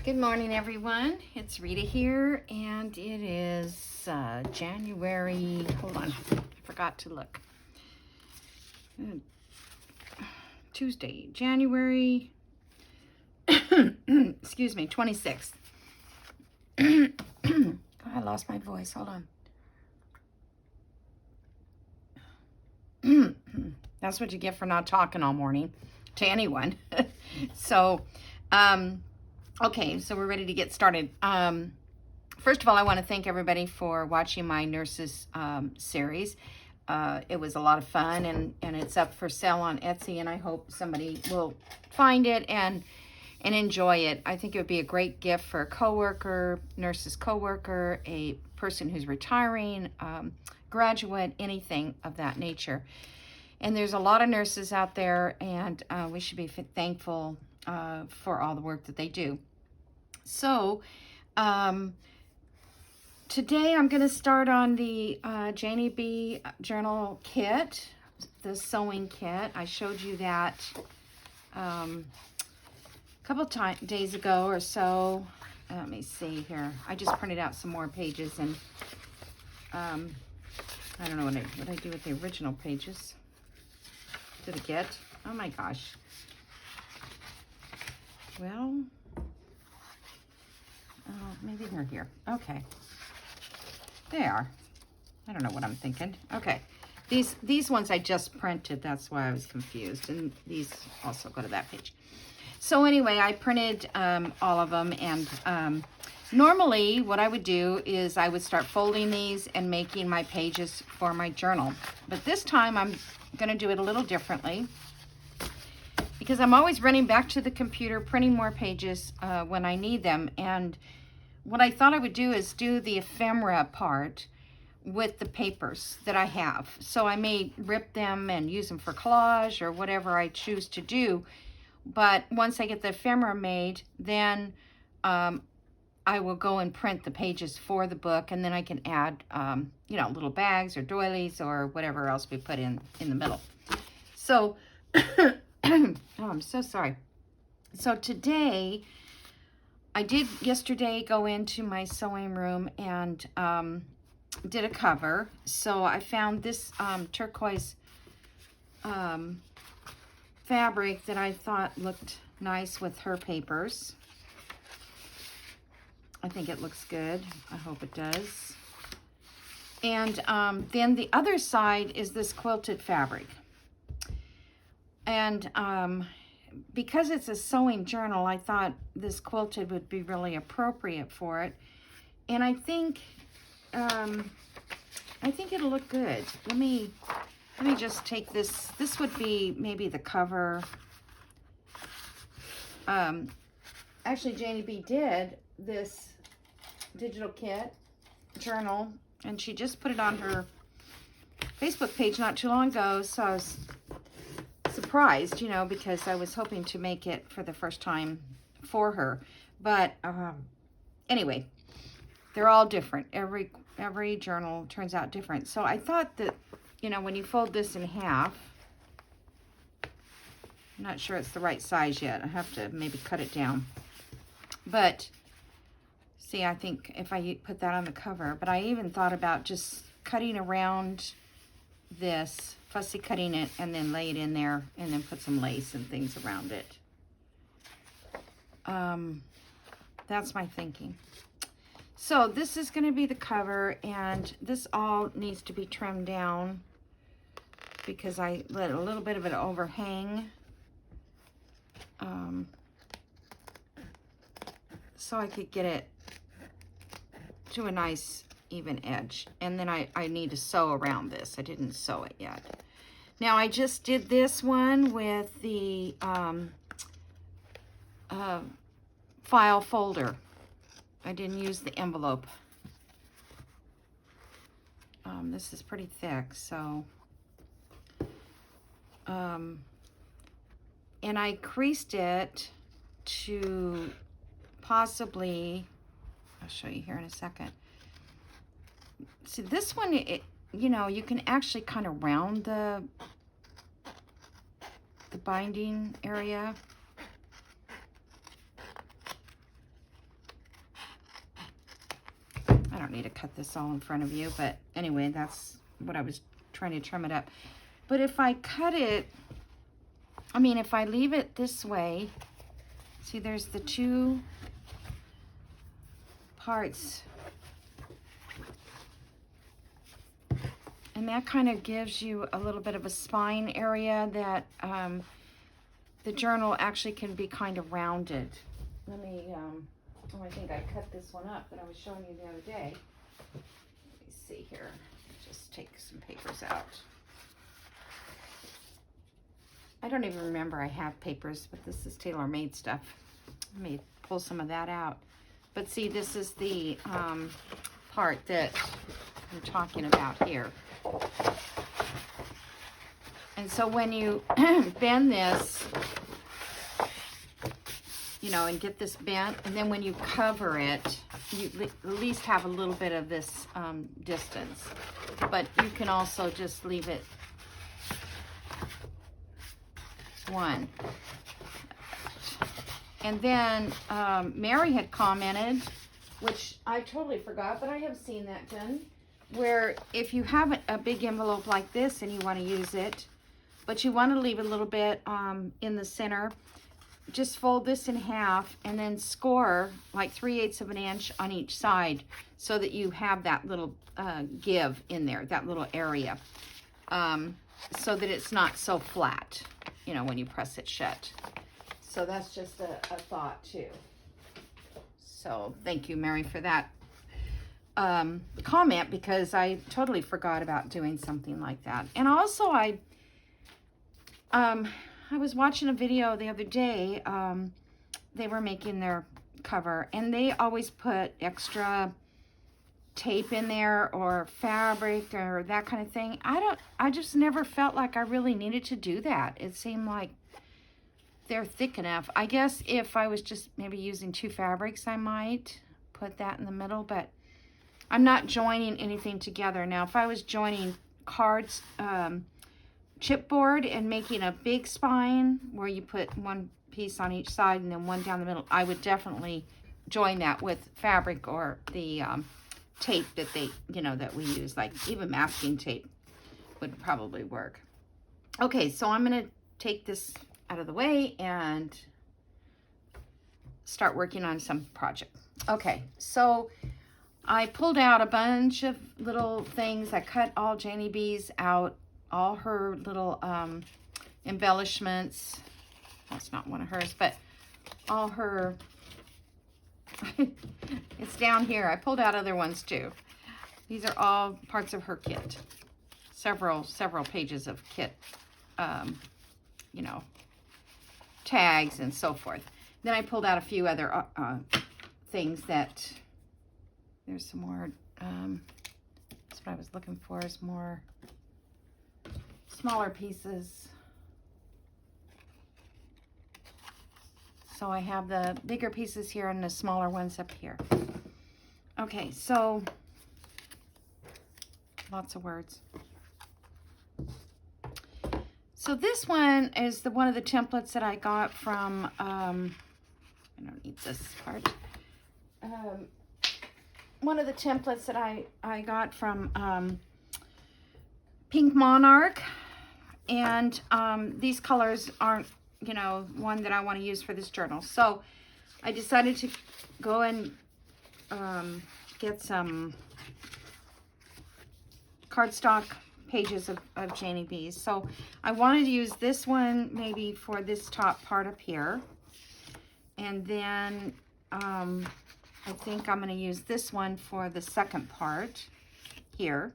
Good morning, everyone. It's Rita here, and it is January. Hold on, I forgot to look. Tuesday, January. Excuse me, 26th. I lost my voice. Hold on. That's what you get for not talking all morning to anyone. So, okay, so we're ready to get started. First of all, I want to thank everybody for watching my nurses series. It was a lot of fun, and it's up for sale on Etsy, and I hope somebody will find it and enjoy it. I think it would be a great gift for a coworker, nurse's coworker, a person who's retiring, graduate, anything of that nature. And there's a lot of nurses out there, and we should be thankful for all the work that they do. So, today I'm going to start on the Janey B Journal kit, the sewing kit. I showed you that a couple days ago or so. Let me see here. I just printed out some more pages, and I don't know what I do with the original pages. Did I get? Oh my gosh. Well, maybe they're here. Okay. They are. I don't know what I'm thinking. Okay. These ones I just printed. That's why I was confused. And these also go to that page. So anyway, I printed all of them. And normally what I would do is I would start folding these and making my pages for my journal. But this time I'm going to do it a little differently, because I'm always running back to the computer, printing more pages when I need them. And what I thought I would do is do the ephemera part with the papers that I have. So I may rip them and use them for collage or whatever I choose to do. But once I get the ephemera made, then I will go and print the pages for the book, and then I can add, little bags or doilies or whatever else we put in the middle. So, oh, I'm so sorry. So today, I did yesterday go into my sewing room and did a cover. So I found this turquoise fabric that I thought looked nice with her papers. I think it looks good. I hope it does. And then the other side is this quilted fabric. And because it's a sewing journal, I thought this quilted would be really appropriate for it. And I think it'll look good. Let me just take this. This would be maybe the cover. Actually, Janey B did this digital kit journal, and she just put it on her Facebook page not too long ago, so I was surprised, because I was hoping to make it for the first time for her. But anyway, they're all different. Every journal turns out different. So I thought that, when you fold this in half, I'm not sure it's the right size yet. I have to maybe cut it down. But see, I think if I put that on the cover, but I even thought about just cutting around this, fussy cutting it, and then lay it in there, and then put some lace and things around it. That's my thinking. So this is going to be the cover, and this all needs to be trimmed down because I let a little bit of it overhang. So I could get it to a nice even edge. And then I need to sew around this. I didn't sew it yet. Now I just did this one with the file folder. I didn't use the envelope. This is pretty thick, so and I creased it to possibly, I'll show you here in a second. See, this one, you can actually kind of round the binding area. don't need to cut this all in front of you, but anyway, that's what I was trying to trim it up. But if I cut it, I mean, if I leave it this way, see, there's the two parts. And that kind of gives you a little bit of a spine area that the journal actually can be kind of rounded. Let me, oh, I think I cut this one up that I was showing you the other day. Let me see here. Just take some papers out. I don't even remember I have papers, but this is tailor-made stuff. Let me pull some of that out. But see, this is the part that I'm talking about here. And so when you bend this, you know, and get this bent, and then when you cover it, you at least have a little bit of this distance. But you can also just leave it one. And then Mary had commented, which I totally forgot, but I have seen that done, where if you have a big envelope like this and you want to use it, but you want to leave a little bit in the center, just fold this in half and then score like 3/8 of an inch on each side so that you have that little give in there, that little area, so that it's not so flat, you know, when you press it shut. So that's just a thought too. So thank you, Mary, for that comment, because I totally forgot about doing something like that. And also I was watching a video the other day. They were making their cover, and they always put extra tape in there or fabric or that kind of thing. I just never felt like I really needed to do that. It seemed like they're thick enough. I guess if I was just maybe using two fabrics, I might put that in the middle, but I'm not joining anything together. Now, if I was joining cards, chipboard and making a big spine where you put one piece on each side and then one down the middle, I would definitely join that with fabric or the tape that they, you know, that we use, like even masking tape would probably work. Okay, so I'm gonna take this out of the way and start working on some project. Okay, so I pulled out a bunch of little things. I cut all Janey B's out, all her little embellishments. That's not one of hers, but all her, it's down here. I pulled out other ones too. These are all parts of her kit. Several pages of kit, you know, tags and so forth. Then I pulled out a few other things that, there's some more, that's what I was looking for, is more smaller pieces. So I have the bigger pieces here and the smaller ones up here. Okay, so lots of words. So this one is one of the templates that I got from, I don't need this part. One of the templates that I got from Pink Monarch. And these colors aren't, you know, one that I want to use for this journal. So I decided to go and get some cardstock pages of Janey B's. So I wanted to use this one maybe for this top part up here. And then I think I'm going to use this one for the second part here.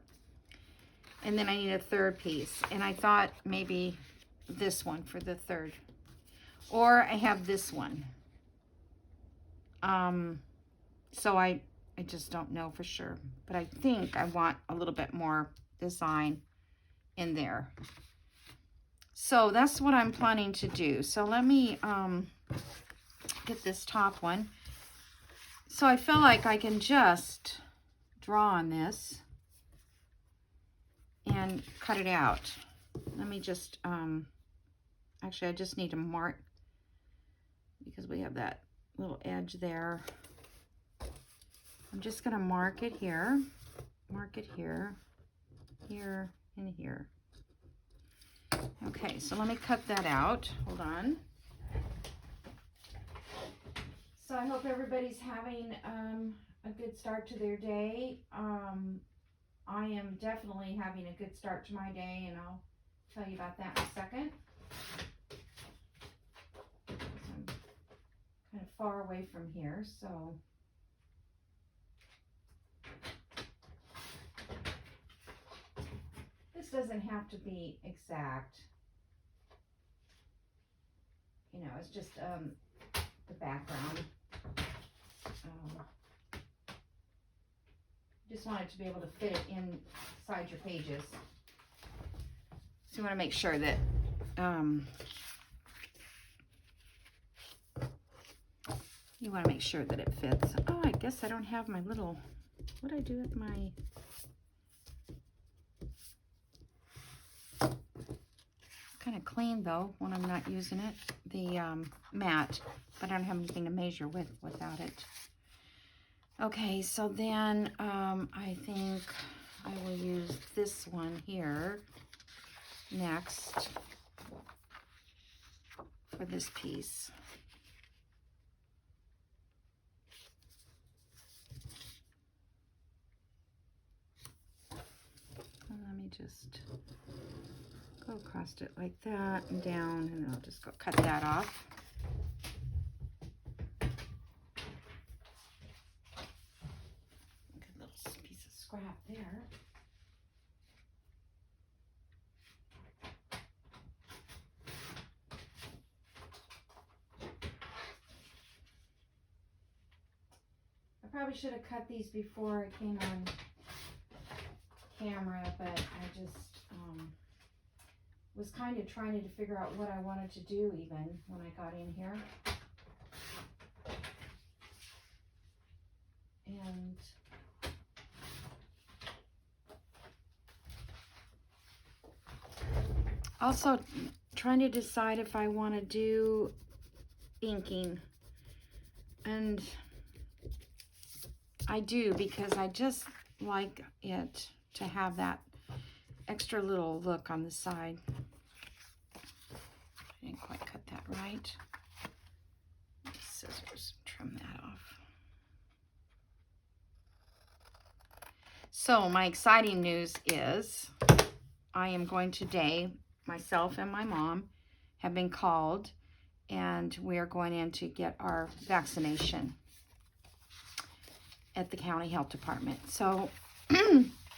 And then I need a third piece. And I thought maybe this one for the third. Or I have this one. So I just don't know for sure. But I think I want a little bit more design in there. So that's what I'm planning to do. So let me get this top one. So I feel like I can just draw on this and cut it out. Let me just, actually I just need to mark, because we have that little edge there. I'm just going to mark it here, here, and here. Okay, so let me cut that out. Hold on. So I hope everybody's having a good start to their day. I am definitely having a good start to my day, and I'll tell you about that in a second. I'm kind of far away from here, so this doesn't have to be exact. You know, it's just the background. Just want it to be able to fit it inside your pages. So you want to make sure that it fits. Oh, I guess I don't have my little, what do I do with my, kind of clean though when I'm not using it, the mat, but I don't have anything to measure with without it. Okay, so then I think I will use this one here next for this piece. And let me just go across it like that and down, and then I'll just go cut that off. Good little piece of scrap there. I probably should have cut these before I came on camera, but I just was kind of trying to figure out what I wanted to do even when I got in here. And also trying to decide if I want to do inking. And I do, because I just like it to have that extra little look on the side. I didn't quite cut that right. Scissors, trim that off. So my exciting news is I am going today, myself and my mom have been called, and we are going in to get our vaccination at the county health department. So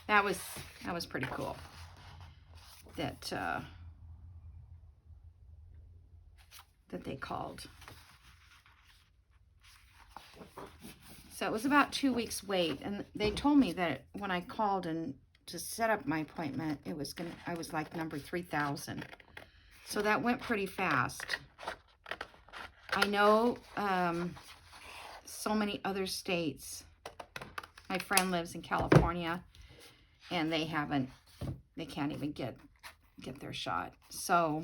that was pretty cool that that they called. So it was about 2 weeks wait, and they told me that when I called and to set up my appointment, I was like number 3,000. So that went pretty fast. I know so many other states. My friend lives in California, and they can't even get their shot. So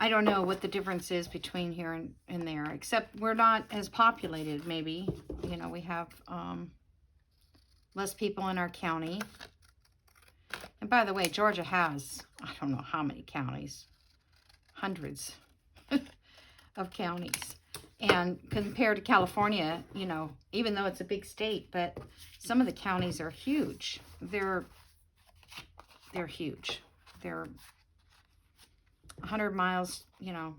I don't know what the difference is between here and there, except we're not as populated, maybe. You know, we have less people in our county. And by the way, Georgia has, I don't know how many counties, hundreds of counties. And compared to California, you know, even though it's a big state, but some of the counties are huge. They're huge. They're 100 miles, you know,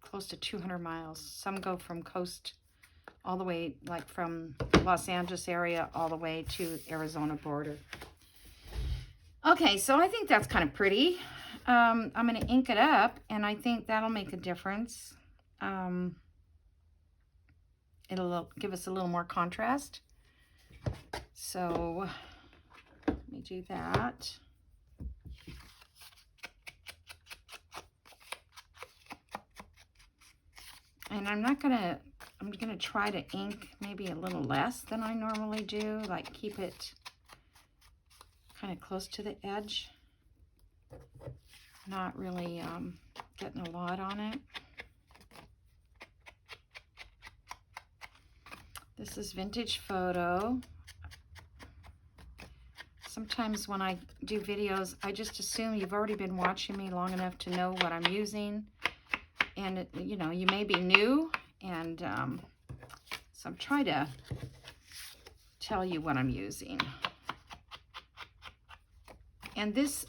close to 200 miles. Some go from coast all the way, like from Los Angeles area all the way to Arizona border. Okay, so I think that's kind of pretty. I'm going to ink it up, and I think that'll make a difference. It'll give us a little more contrast. So let me do that. And I'm gonna try to ink maybe a little less than I normally do, like keep it kind of close to the edge. Not really getting a lot on it. This is Vintage Photo. Sometimes when I do videos, I just assume you've already been watching me long enough to know what I'm using. And, you know, you may be new. And so I'm trying to tell you what I'm using. And this,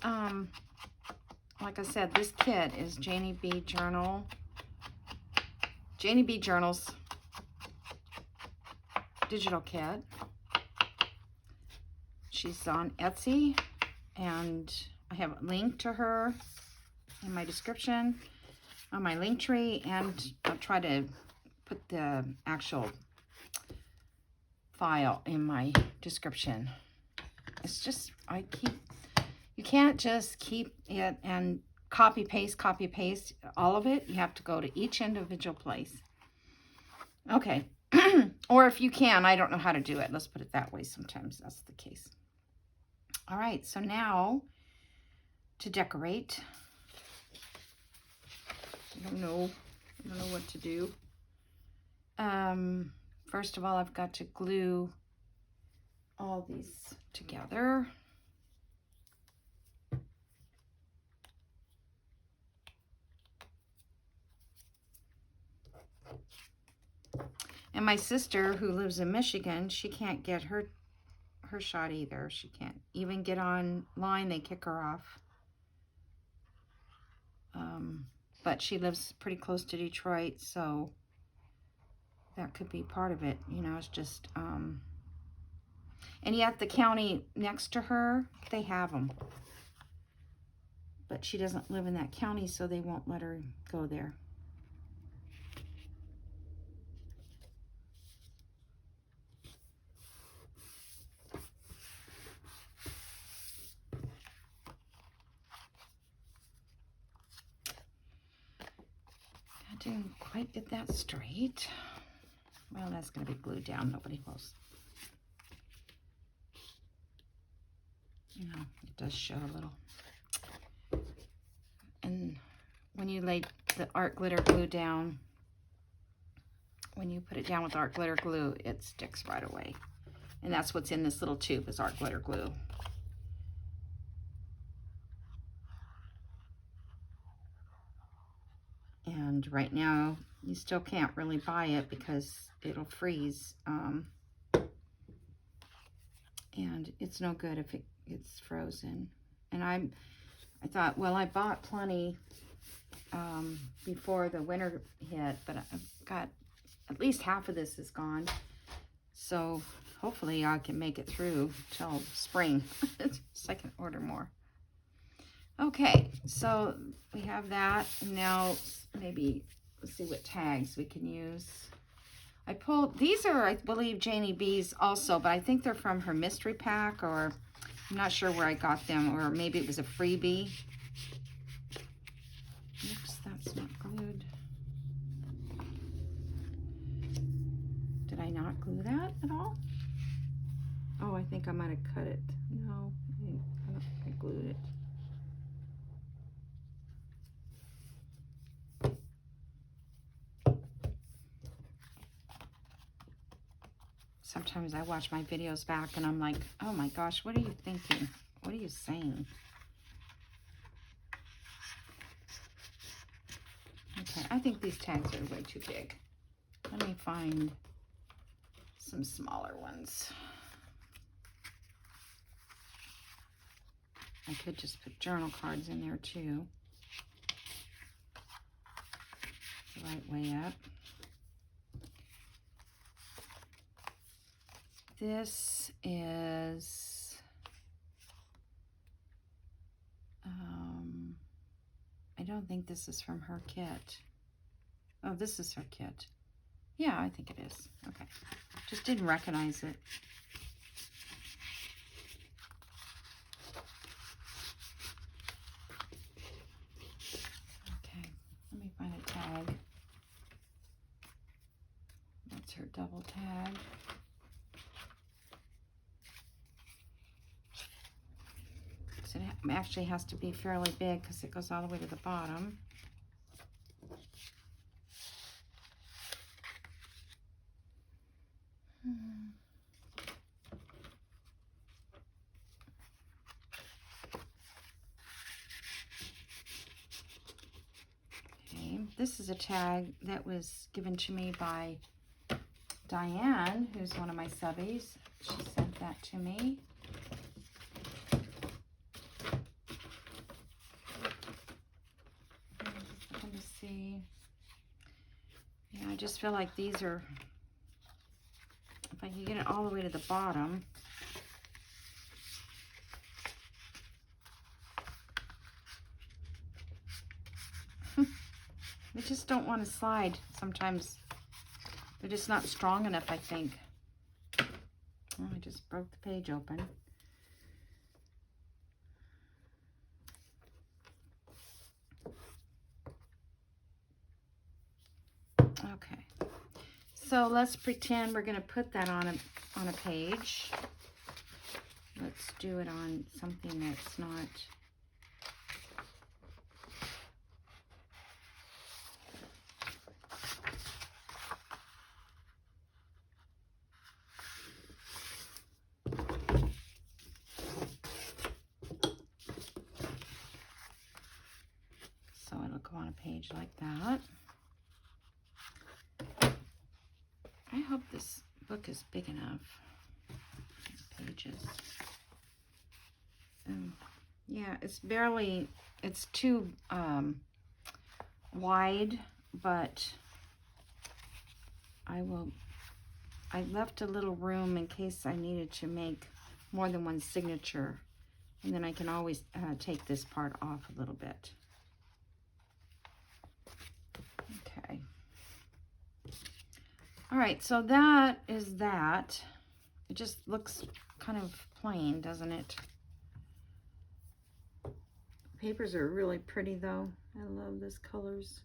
like I said, this kit is Janey B Journal. Janey B Journals digital kit. She's on Etsy, and I have a link to her in my description on my link tree, and I'll try to put the actual file in my description. It's just, you can't just keep it and copy paste all of it. You have to go to each individual place. Okay. Or if you can, I don't know how to do it. Let's put it that way. Sometimes that's the case. All right, so now to decorate. I don't know what to do. First of all, I've got to glue all these together. And my sister, who lives in Michigan, she can't get her shot either. She can't even get online. They kick her off. But she lives pretty close to Detroit, so that could be part of it. You know, it's just, and yet the county next to her, they have them. But she doesn't live in that county, so they won't let her go there. I didn't quite get that straight. Well, that's going to be glued down. Nobody knows. You know, it does show a little. And when you lay the art glitter glue down, when you put it down with art glitter glue, it sticks right away. And that's what's in this little tube, is art glitter glue. And right now, you still can't really buy it because it'll freeze. And it's no good if it's frozen. And I thought, well, I bought plenty before the winter hit, but I've got at least half of this is gone. So hopefully I can make it through till spring so I can order more. Okay, so we have that. Now maybe let's see what tags we can use. I pulled, these are, I believe, Janey B's also, but I think they're from her mystery pack, or I'm not sure where I got them, or maybe it was a freebie. Oops, that's not glued. Did I not glue that at all? Oh, I think I might have cut it. No, I glued it. Sometimes I watch my videos back and I'm like, oh my gosh, what are you thinking? What are you saying? Okay, I think these tags are way too big. Let me find some smaller ones. I could just put journal cards in there too. The right way up. This is, I don't think this is from her kit. Oh, this is her kit. Yeah, I think it is. Okay. Just didn't recognize it. Okay, let me find a tag. That's her double tag. So it actually has to be fairly big because it goes all the way to the bottom. Okay, this is a tag that was given to me by Diane, who's one of my subbies. She sent that to me. Let me see. Yeah, I just feel like these are, if I can get it all the way to the bottom. They just don't want to slide. Sometimes they're just not strong enough, I think. Oh, I just broke the page open. Okay, so let's pretend we're going to put that on a page. Let's do it on something that's not. So it'll go on a page like that. I hope this book is big enough. Pages. Yeah, it's barely, it's too wide, but I left a little room in case I needed to make more than one signature. And then I can always take this part off a little bit. Okay. All right, so that is that. It just looks kind of plain, doesn't it? Papers are really pretty though. I love these colors.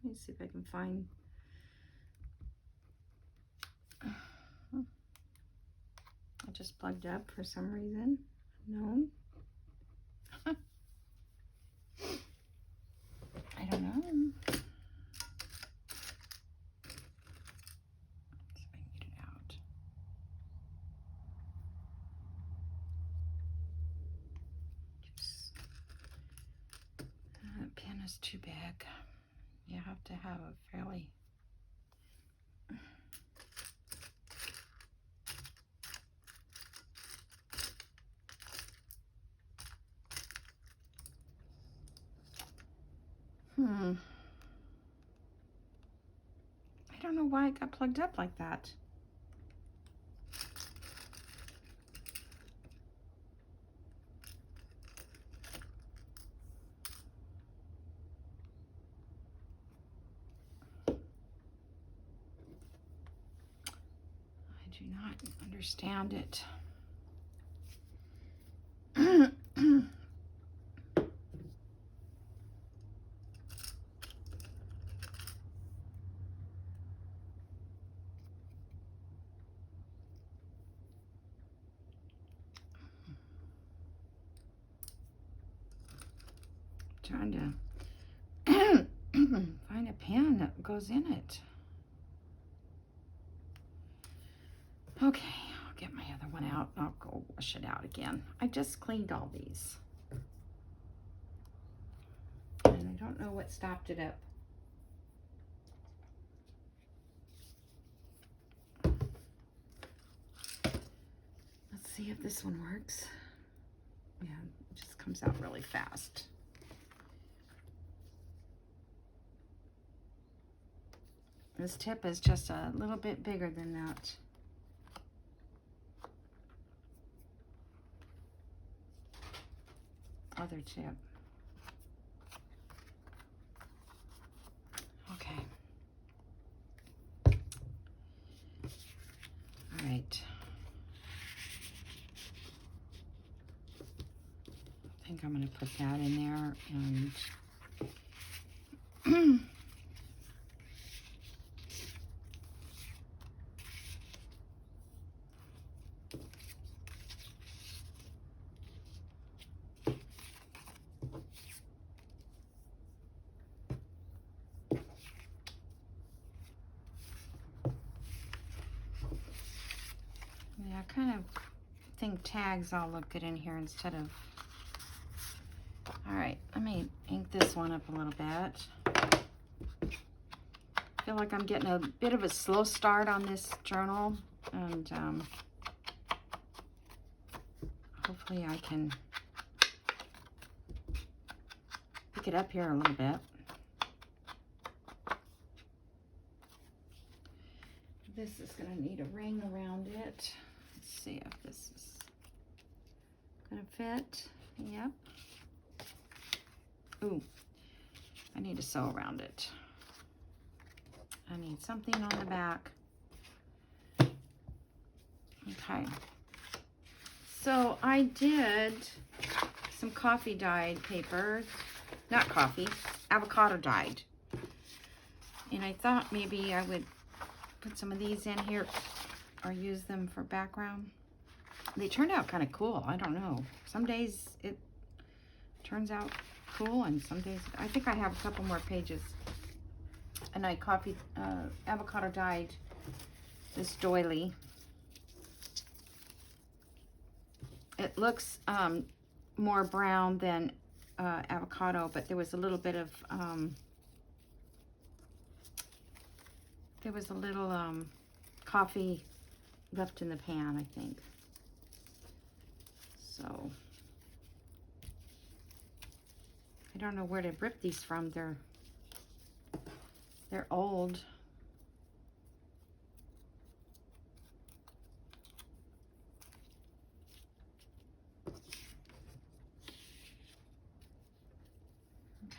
Let me see if I can find. I just plugged up for some reason. No. I don't know. See if I can get it out. That pen is too big. You have to have a fairly. I don't know why it got plugged up like that. I do not understand it. Trying to find a pen that goes in it. Okay, I'll get my other one out. I'll go wash it out again. I just cleaned all these. And I don't know what stopped it up. Let's see if this one works. Yeah, it just comes out really fast. This tip is just a little bit bigger than that. Other tip. Okay. All right. I think I'm going to put that in there and I kind of think tags all look good in here instead of... All right, let me ink this one up a little bit. I feel like I'm getting a bit of a slow start on this journal, and hopefully I can pick it up here a little bit. This is going to need a ring around it. Let's see if this is going to fit. Yep. Ooh, I need to sew around it. I need something on the back. Okay. So I did some coffee dyed paper. Not coffee, avocado dyed. And I thought maybe I would put some of these in here or use them for background. They turned out kind of cool. I don't know. Some days it turns out cool, and some days I think I have a couple more pages. And I copied avocado dyed this doily. It looks more brown than avocado, but there was a little bit of coffee left in the pan, I think. So I don't know where to rip these from. They're old.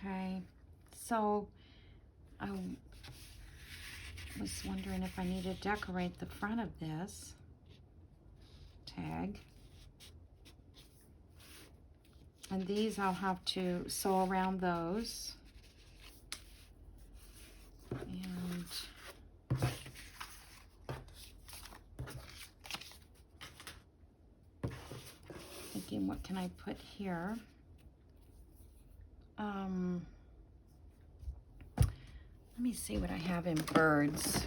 Okay, so I was wondering if I need to decorate the front of this tag. And these I'll have to sew around those. And thinking, what can I put here? Let me see what I have in birds.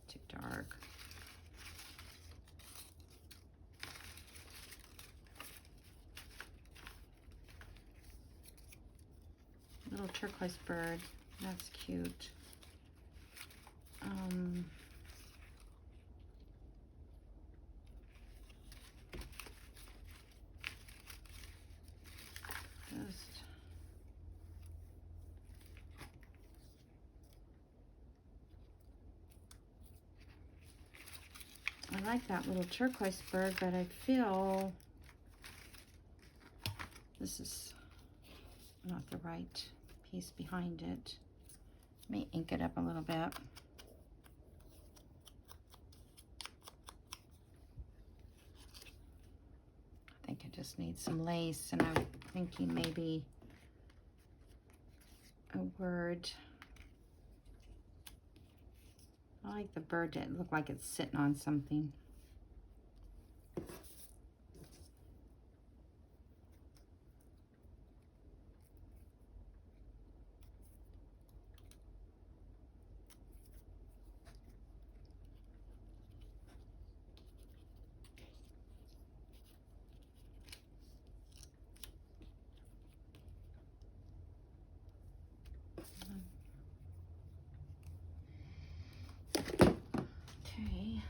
Too dark. Little turquoise bird, that's cute. I like that little turquoise bird, but I feel this is not the right piece behind it. Let me ink it up a little bit. I think it just needs some lace, and I'm thinking maybe a word. I like the bird to look like it's sitting on something.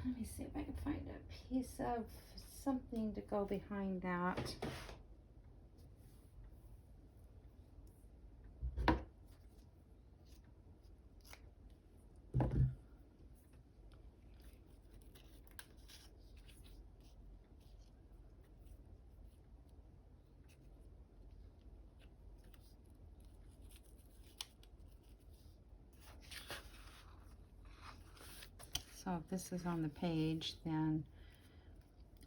Let me see if I can find a piece of something to go behind that. So if this is on the page, then,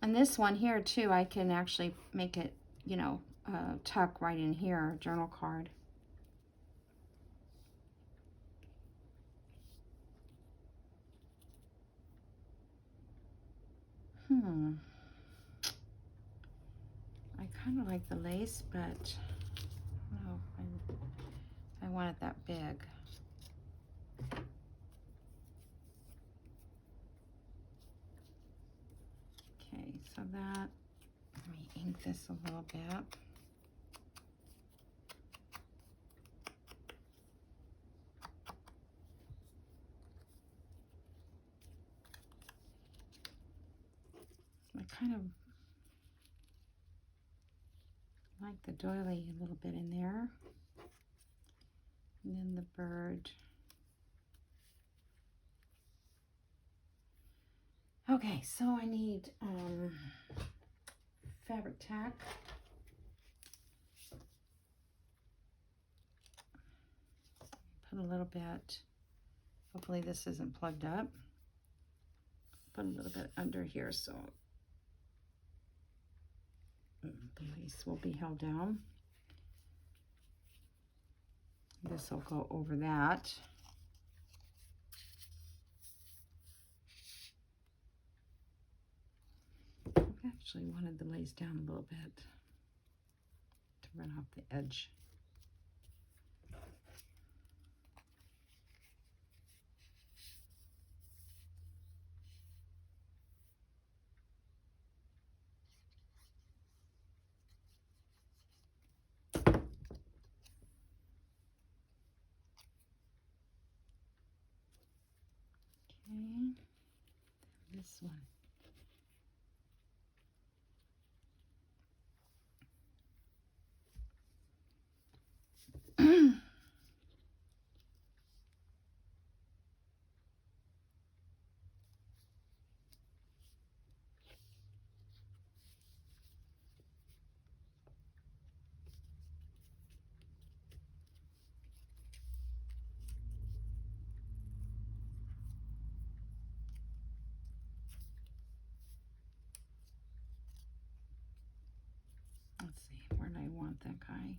and this one here too, I can actually make it, you know, tuck right in here, journal card. kind of like the lace, but no, I want it that big. Okay, so that, let me ink this a little bit. I kind of like the doily a little bit in there. And then the bird. Okay, so I need fabric tack. Put a little bit, hopefully this isn't plugged up. Put a little bit under here so the lace will be held down. This will go over that. I actually wanted the lace down a little bit to run off the edge. Okay, this one. Let's see, where do I want that guy?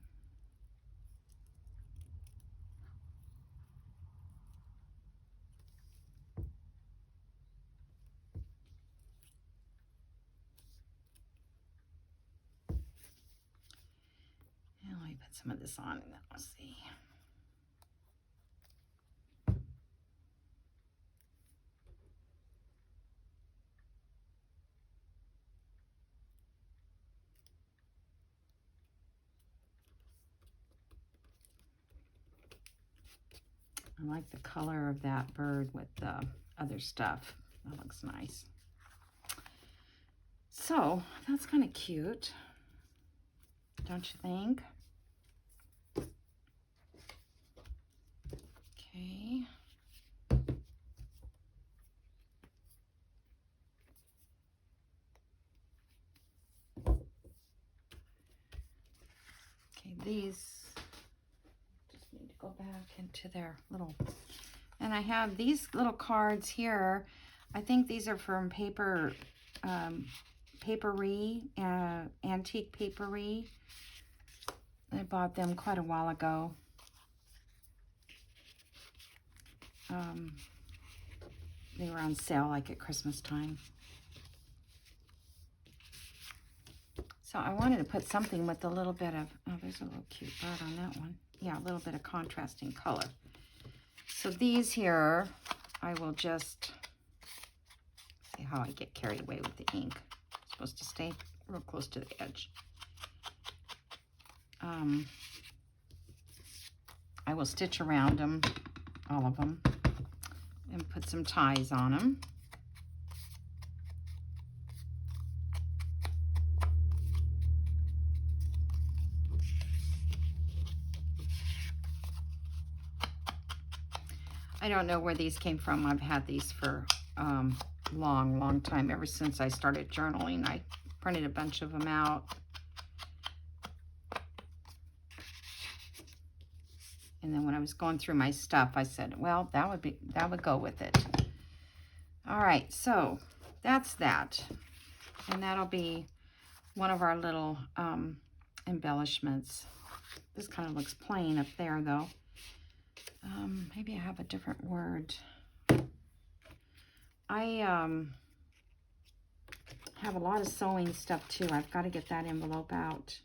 And let me put some of this on and then we'll see. I like the color of that bird with the other stuff. That looks nice. So that's kind of cute, don't you think? Okay. Okay, these just need to go back into their little, and I have these little cards here. I think these are from Papery, Antique Papery. I bought them quite a while ago. They were on sale like at Christmas time. So I wanted to put something with a little bit of, oh, there's a little cute bird on that one. Yeah, a little bit of contrasting color. So these here, I will just, see how I get carried away with the ink. It's supposed to stay real close to the edge. I will stitch around them, all of them, and put some ties on them. I don't know where these came from. I've had these for long time, ever since I started journaling. I printed a bunch of them out. And then when I was going through my stuff, I said, well, that would go with it. All right, so that's that. And that'll be one of our little embellishments. This kind of looks plain up there though. Maybe I have a different word. I have a lot of sewing stuff too. I've got to get that envelope out.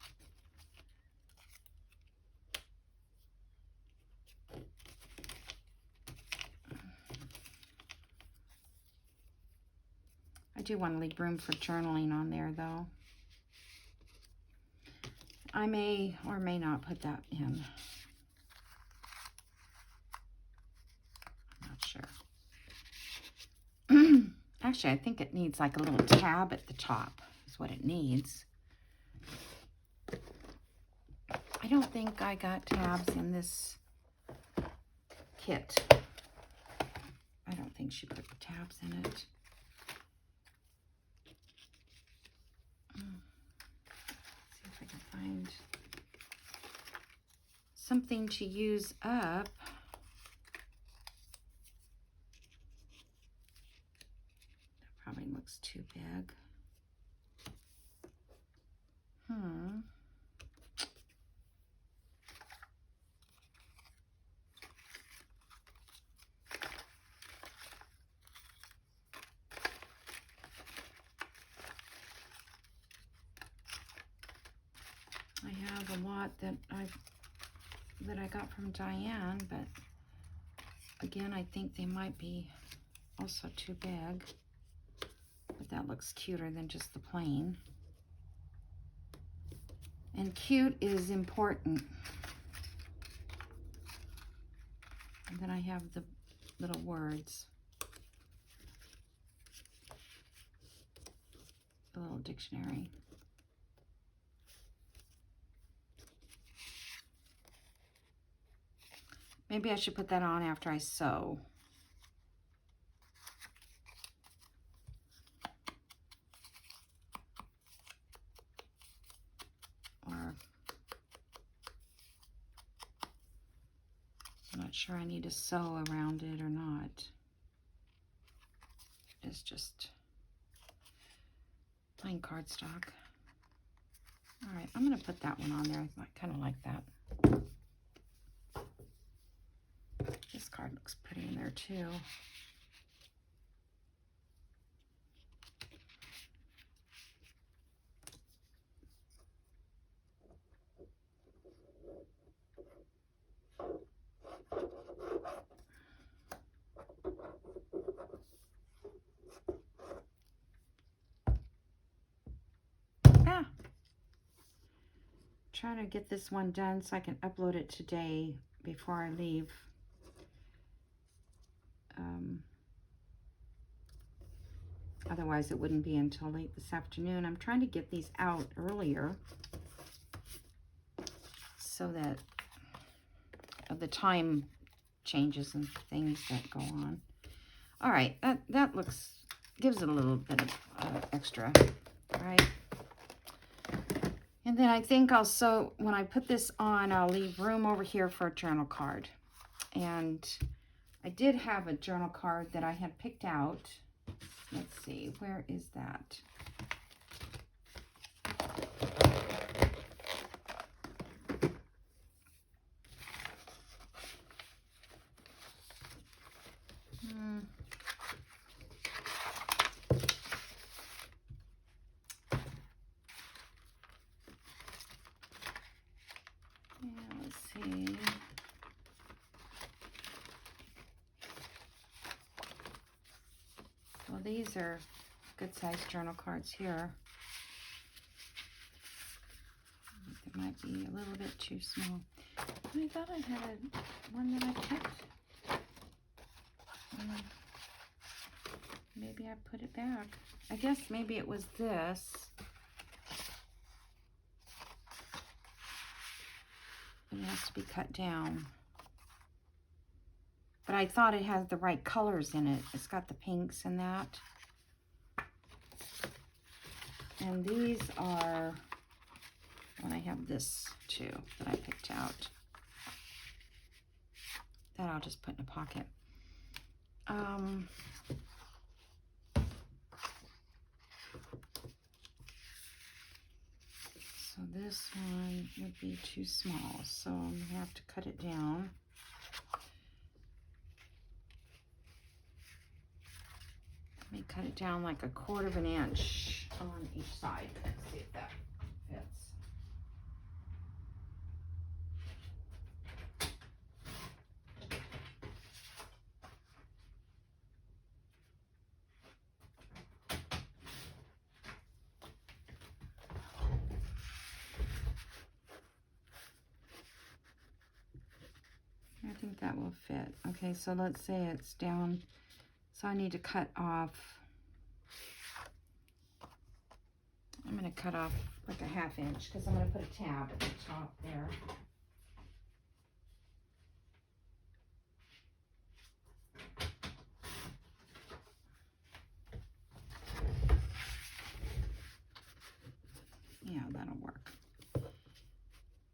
I do want to leave room for journaling on there though. I may or may not put that in. I'm not sure. Actually, I think it needs like a little tab at the top is what it needs. I don't think I got tabs in this kit. I don't think she put tabs in it. See if I can find something to use up. That probably looks too big. I have a lot that I got from Diane, but again, I think they might be also too big. But that looks cuter than just the plain. And cute is important. And then I have the little words. The little dictionary. Maybe I should put that on after I sew. Or I'm not sure I need to sew around it or not. It's just plain cardstock. All right, I'm going to put that one on there. I kind of like that. This card looks pretty in there too. Trying to get this one done so I can upload it today before I leave. Otherwise it wouldn't be until late this afternoon. I'm trying to get these out earlier so that of the time changes and things that go on. All right, that gives it a little bit of extra, right? And then I think also when I put this on, I'll leave room over here for a journal card. And I did have a journal card that I had picked out. Let's see, where is that? These are good-sized journal cards here. They might be a little bit too small. I thought I had one that I kept. Maybe I put it back. I guess maybe it was this. It has to be cut down. But I thought it has the right colors in it. It's got the pinks and that. And these are, and I have this too that I picked out. That I'll just put in a pocket. So this one would be too small, so I'm going to have to cut it down. Let me cut it down like 1/4 of an inch. on each side. Let's see if that fits. I think that will fit. Okay, so let's say it's down. So I need to cut off. I'm going to cut off like a 1/2 inch because I'm going to put a tab at the top there. Yeah, that'll work.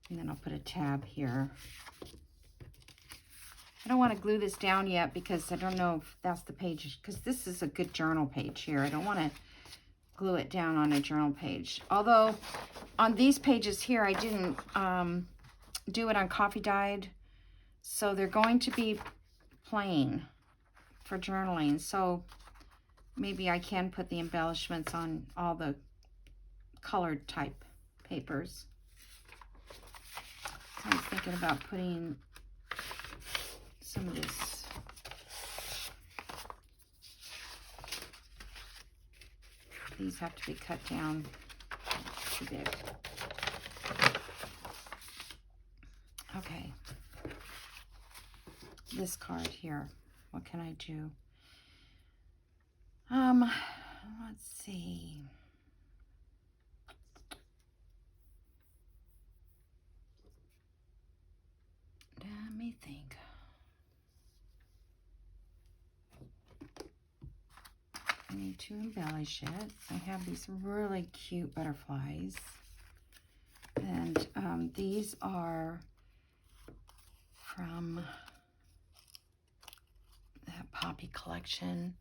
And then I'll put a tab here. I don't want to glue this down yet because I don't know if that's the page, because this is a good journal page here. I don't want to glue it down on a journal page. Although on these pages here, I didn't do it on coffee dyed. So they're going to be plain for journaling. So maybe I can put the embellishments on all the colored type papers. So I'm thinking about putting some of this. These have to be cut down too big. Okay. This card here. What can I do? Let's see. Let me think. I need to embellish it. I have these really cute butterflies. And these are from that Poppy collection.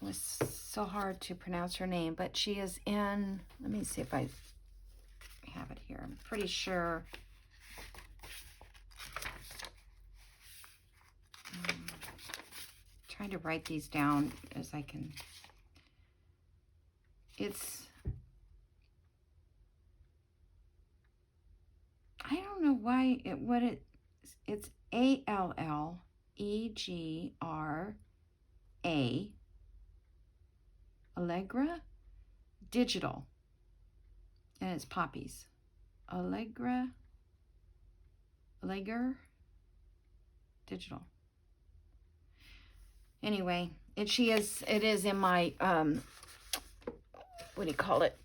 It was so hard to pronounce her name, but she is in, let me see if I have it here. I'm pretty sure. Trying to write these down as I can. It's, I don't know why it's Allegra Allegra Digital, and it's poppies. Allegra Digital. Anyway, it is in my what do you call it?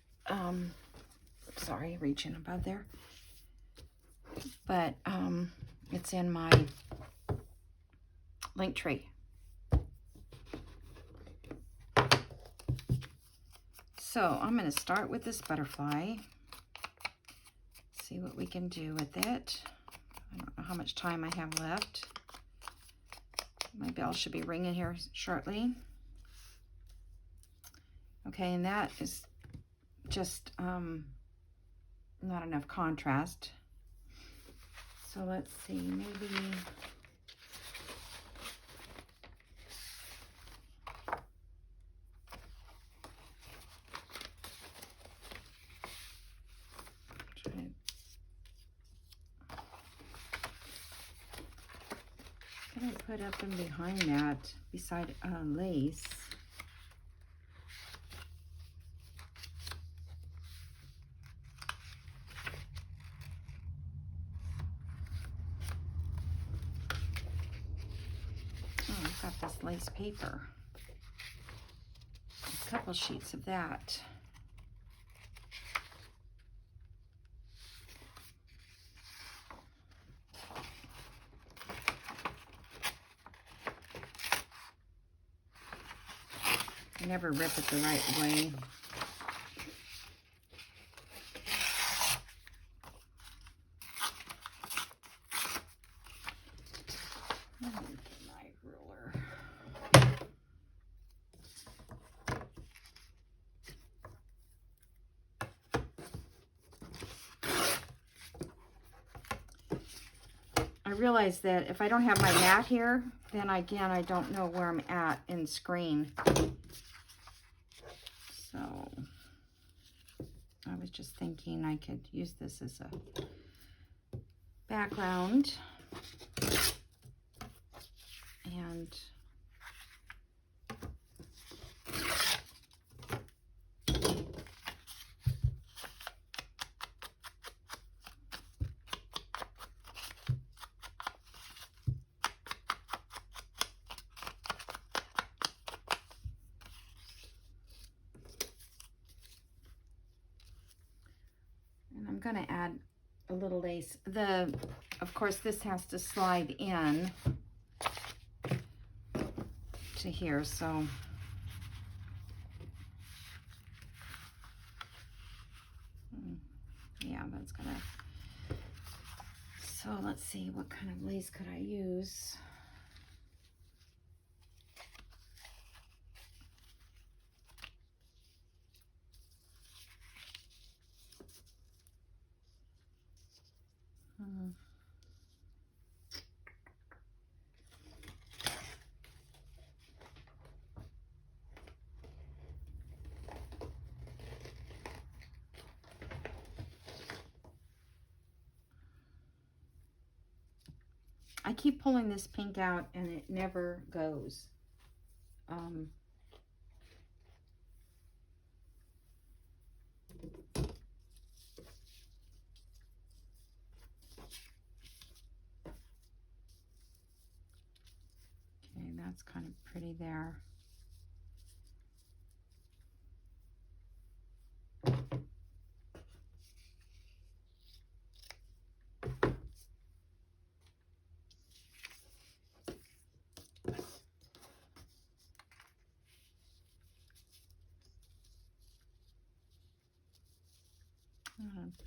Sorry, reaching above there. But it's in my link tree. So I'm going to start with this butterfly. See what we can do with it. I don't know how much time I have left. My bell should be ringing here shortly. Okay, and that is just not enough contrast. So let's see, maybe I put up and behind that, beside lace. Oh, I've got this lace paper. A couple sheets of that. I never rip it the right way. Let me get my ruler. I realize that if I don't have my mat here, then again, I don't know where I'm at in screen. So I was just thinking I could use this as a background. And I'm going to add a little lace. Of course, this has to slide in to here, so yeah, that's gonna. So let's see, what kind of lace could I use? I keep pulling this pink out and it never goes. Okay, that's kind of pretty there.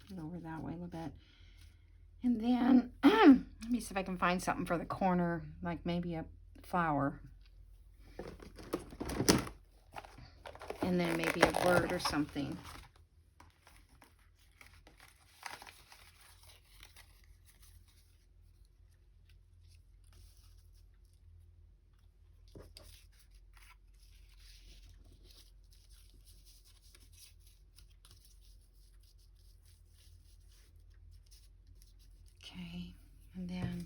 Put it over that way a little bit. And then, let me see if I can find something for the corner, like maybe a flower. And then maybe a word or something. Okay, and then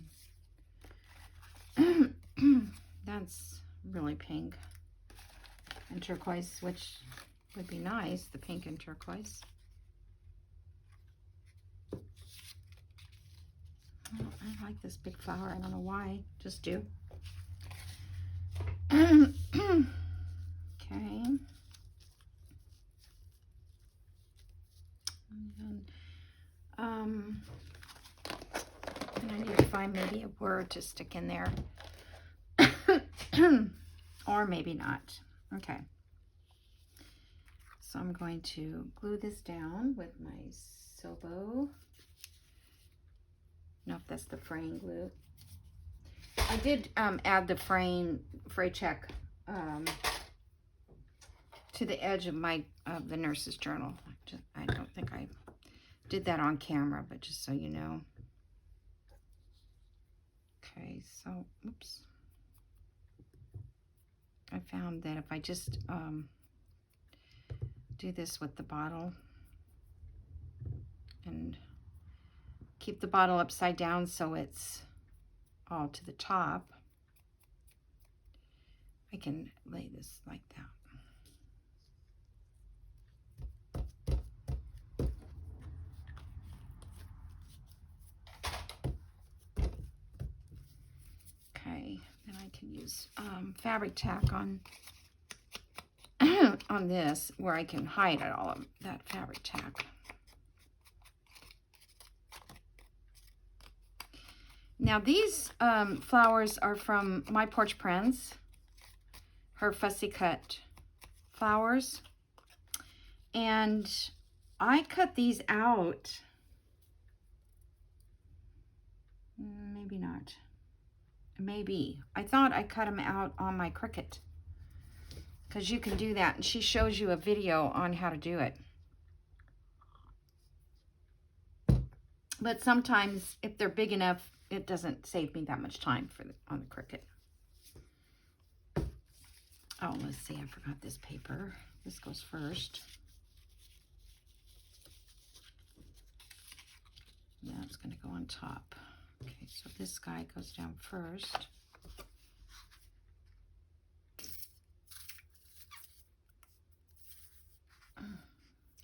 that's really pink and turquoise, which would be nice, the pink and turquoise. Oh, I like this big flower. I don't know why, just do. Okay. And I need to find maybe a word to stick in there. Or maybe not. Okay. So I'm going to glue this down with my Sobo. No, if that's the fraying glue. I did add the fray check to the edge of the nurse's journal. I don't think I did that on camera, but just so you know. Okay, so, oops. I found that if I just do this with the bottle and keep the bottle upside down so it's all to the top, I can lay this like that. Okay, then I can use fabric tack on on this where I can hide all of that fabric tack. Now these flowers are from My Porch Prince, her fussy cut flowers, and I cut these out. Maybe not. Maybe. I thought I cut them out on my Cricut, because you can do that, and she shows you a video on how to do it. But sometimes, if they're big enough, it doesn't save me that much time on the Cricut. Oh, let's see, I forgot this paper. This goes first. Yeah, it's going to go on top. Okay, so this guy goes down first.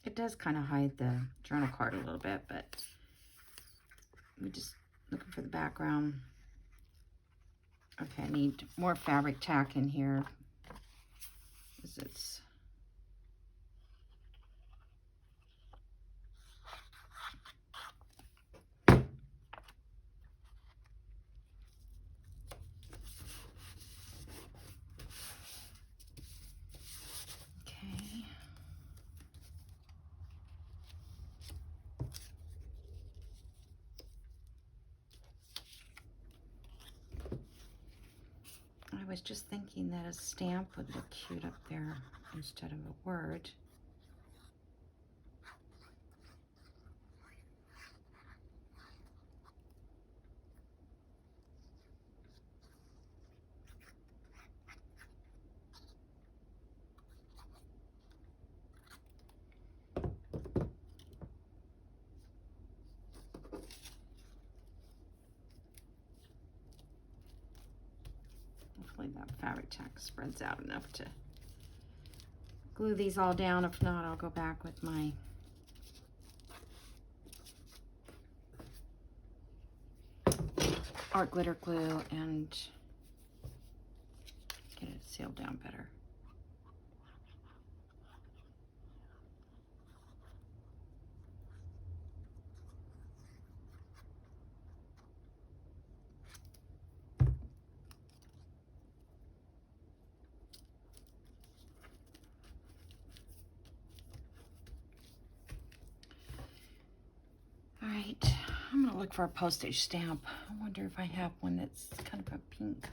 It does kind of hide the journal card a little bit, but we're just looking for the background. Okay, I need more fabric tack in here, because it's okay. I was just thinking that a stamp would look cute up there instead of a word. Hopefully that fabric tack spreads out enough to glue these all down. If not, I'll go back with my art glitter glue and get it sealed down better. All right, I'm gonna look for a postage stamp. I wonder if I have one that's kind of a pink.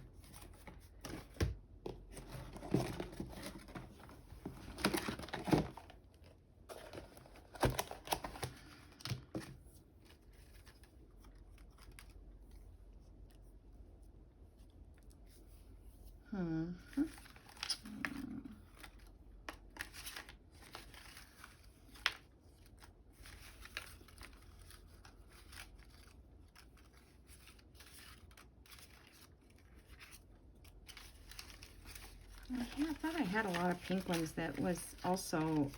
Yeah, I thought I had a lot of pink ones that was also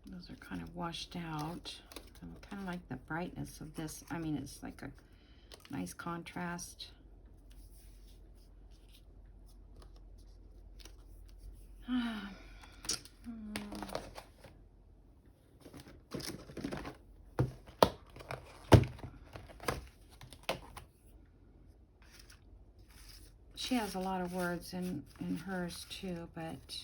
those are kind of washed out. I kind of like the brightness of this. I mean, it's like a nice contrast. She has a lot of words in hers too, but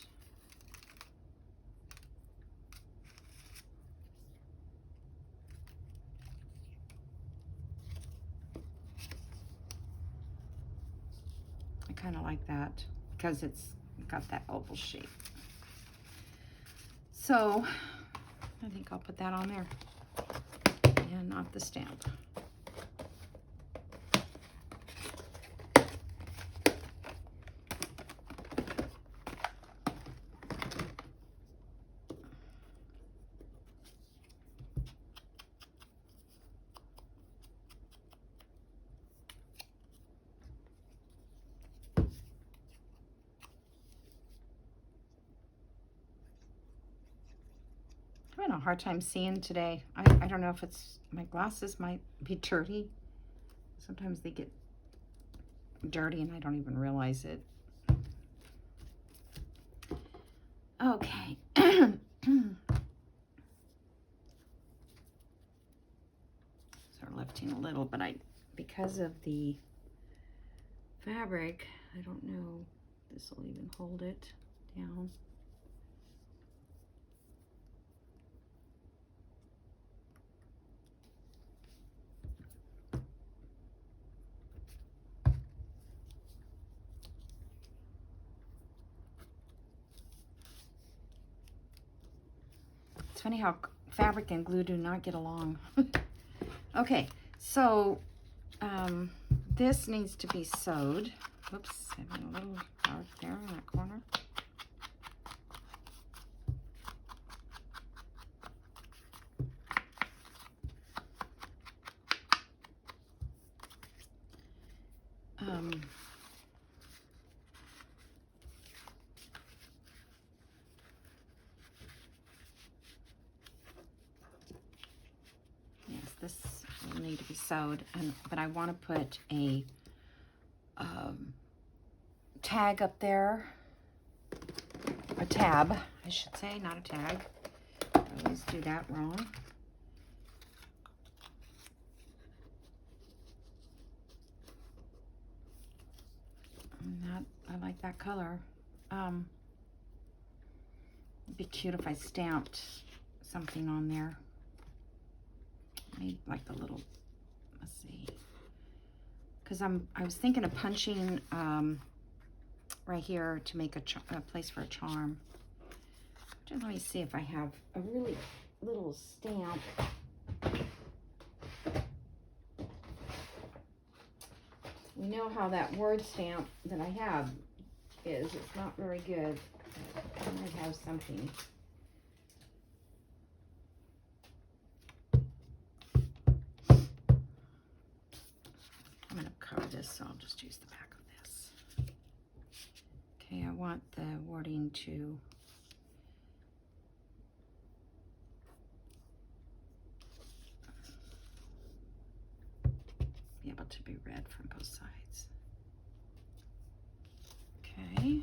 I kind of like that because it's got that oval shape. So I think I'll put that on there and not the stamp. I'm having a hard time seeing today. I don't know if it's my glasses might be dirty. Sometimes they get dirty and I don't even realize it. Okay. Start lifting a little, but because of the fabric, I don't know if this will even hold it down. It's funny how fabric and glue do not get along. Okay, so this needs to be sewed. Whoops, having a little dark there in that corner. Yes, this will need to be sewed, but I want to put a tag up there, a tab, I should say, not a tag. I always do that wrong. And that, I like that color. It'd be cute if I stamped something on there. Maybe like the little, let's see. Because I was thinking of punching right here to make a place for a charm. Just let me see if I have a really little stamp. We know how that word stamp that I have is. It's not very good. I might have something. I'm going to cover this, so I'll just use the back of this. Okay, I want the wording to be able to be read from both sides. Okay.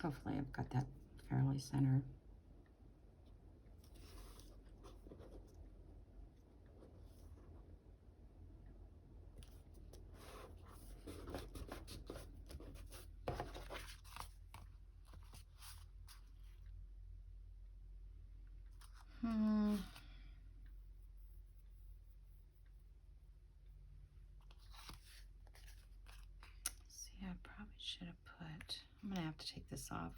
Hopefully I've got that fairly centered. See, I probably should have put, I'm gonna have to take this off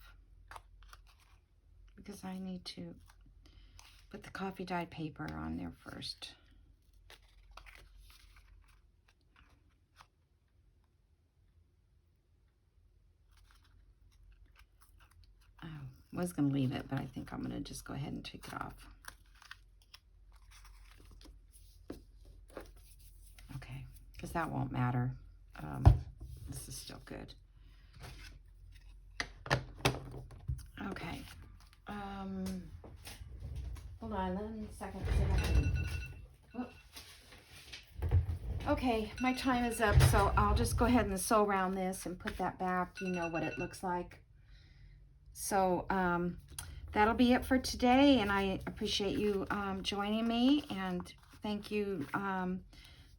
because I need to put the coffee dyed paper on there first. I was gonna leave it, but I think I'm gonna just go ahead and take it off. Okay, because that won't matter. This is still good. Okay. Hold on, let me a second. Okay, my time is up, so I'll just go ahead and sew around this and put that back. You know what it looks like. So that'll be it for today, and I appreciate you joining me, and thank you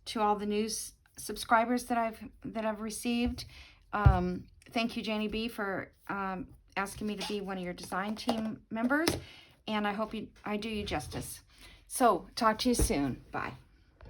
to all the new subscribers that I've received. Thank you, Janey B, for asking me to be one of your design team members, and I hope I do you justice. So talk to you soon. Bye.